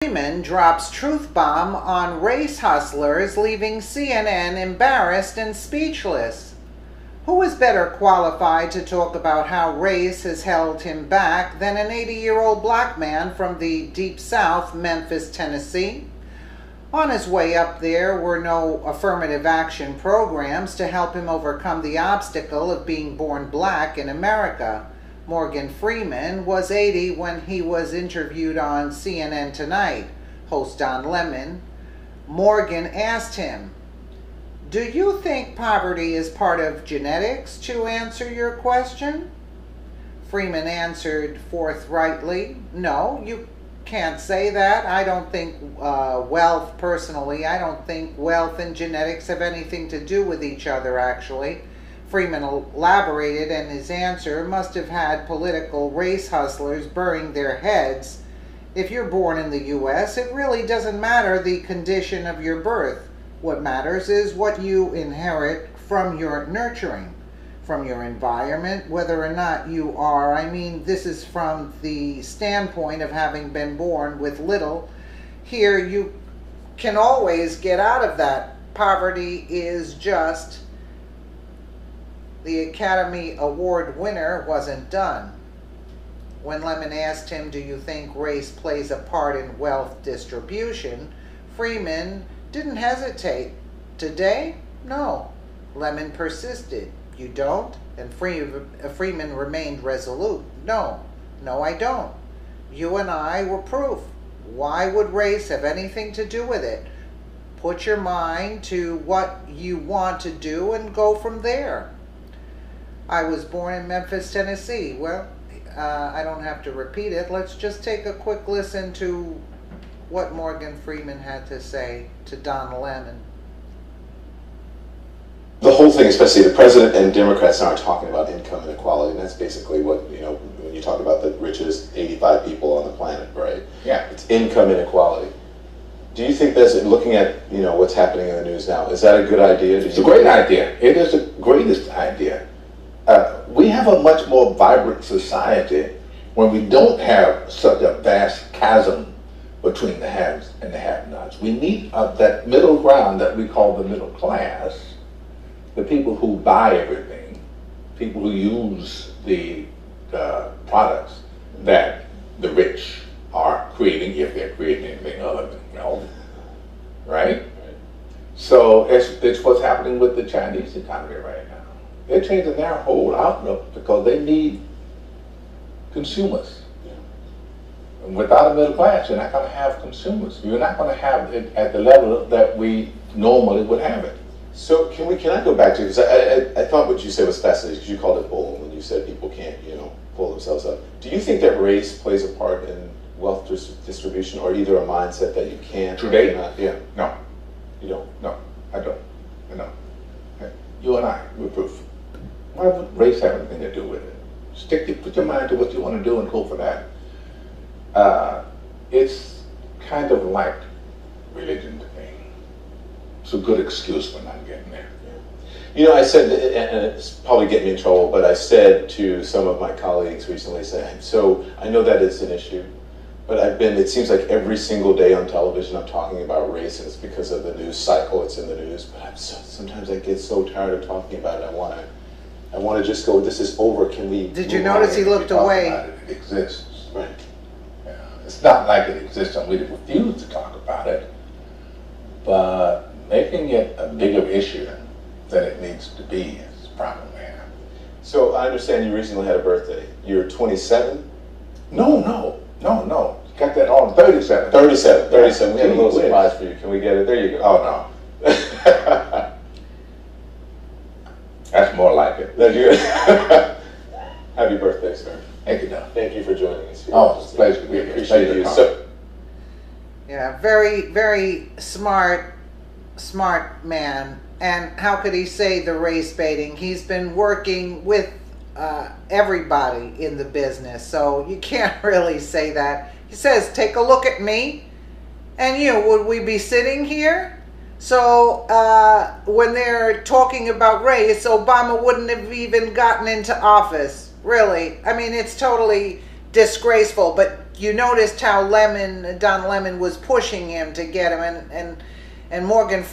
Freeman drops truth bomb on race hustlers, leaving CNN embarrassed and speechless. Who is better qualified to talk about how race has held him back than an 80-year-old black man from the Deep South, Memphis, Tennessee? On his way up there were no affirmative action programs to help him overcome the obstacle of being born black in America. Morgan Freeman was 80 when he was interviewed on CNN Tonight. Host Don Lemon. Morgan asked him, "Do you think poverty is part of genetics, to answer your question?" Freeman answered forthrightly, "No, you can't say that. I don't think wealth, personally, I don't think wealth and genetics have anything to do with each other, actually." Freeman elaborated, and his answer must have had political race hustlers burying their heads. If you're born in the U.S., it really doesn't matter the condition of your birth. What matters is what you inherit from your nurturing, from your environment, whether or not you are. I mean, this is from the standpoint of having been born with little. Here, you can always get out of that. Poverty is just... The Academy Award winner wasn't done. When Lemon asked him, "Do you think race plays a part in wealth distribution?" Freeman didn't hesitate. "Today? No." Lemon persisted. "You don't?" And Freeman remained resolute. "No. No, I don't. You and I were proof. Why would race have anything to do with it? Put your mind to what you want to do and go from there." "I was born in Memphis, Tennessee." Well, I don't have to repeat it. Let's just take a quick listen to what Morgan Freeman had to say to Don Lemon. The whole thing, especially the president and Democrats now are talking about income inequality, and that's basically what, when you talk about the richest 85 people on the planet, right? Yeah. It's income inequality. Do you think that's, looking at, what's happening in the news now, is that a good idea? It's a great idea. It is the greatest idea. We have a much more vibrant society when we don't have such a vast chasm between the haves and the have-nots. We need that middle ground that we call the middle class, the people who buy everything, people who use the products that the rich are creating, if they're creating anything other than wealth, right? So it's what's happening with the Chinese economy right now. They're changing their whole outlook because they need consumers. And without a middle class, you're not going to have consumers. You're not going to have it at the level that we normally would have it. So can I go back to, because I thought what you said was fascinating, because you called it bull when you said people can't, pull themselves up. Do you think that race plays a part in wealth distribution, or either a mindset that you can't? Today? Yeah. No. You don't? No, I don't. No. You and I, we're proof. Why would race have anything to do with it? Put your mind to what you want to do and go for that. It's kind of like religion to me. It's a good excuse for not getting there. I said, and it's probably getting me in trouble, but I said to some of my colleagues recently, saying, so I know that it's an issue, but it seems like every single day on television I'm talking about race, and it's because of the news cycle, it's in the news, but sometimes I get so tired of talking about it, I want to just go, this is over, can we... Did you notice he looked away? It exists. Right. Yeah. It's not like it exists and we refuse to talk about it, but making it a bigger issue than it needs to be is probably. So I understand you recently had a birthday. You're 27? No. Got that on 37. 37. We have a little Gee, surprise for you. Can we get it? There you go. Oh, no. That's more like it. Happy birthday, sir. Thank you, Doug. Thank you for joining us here. Oh, it's a pleasure to be here. Appreciate you. So, Yeah, very, very smart man. And how could he say the race baiting? He's been working with everybody in the business, so you can't really say that. He says, take a look at me, and would we be sitting here? So when they're talking about race, Obama wouldn't have even gotten into office. Really. I mean, it's totally disgraceful. But you noticed how Don Lemon was pushing him to get him, and Morgan Freeman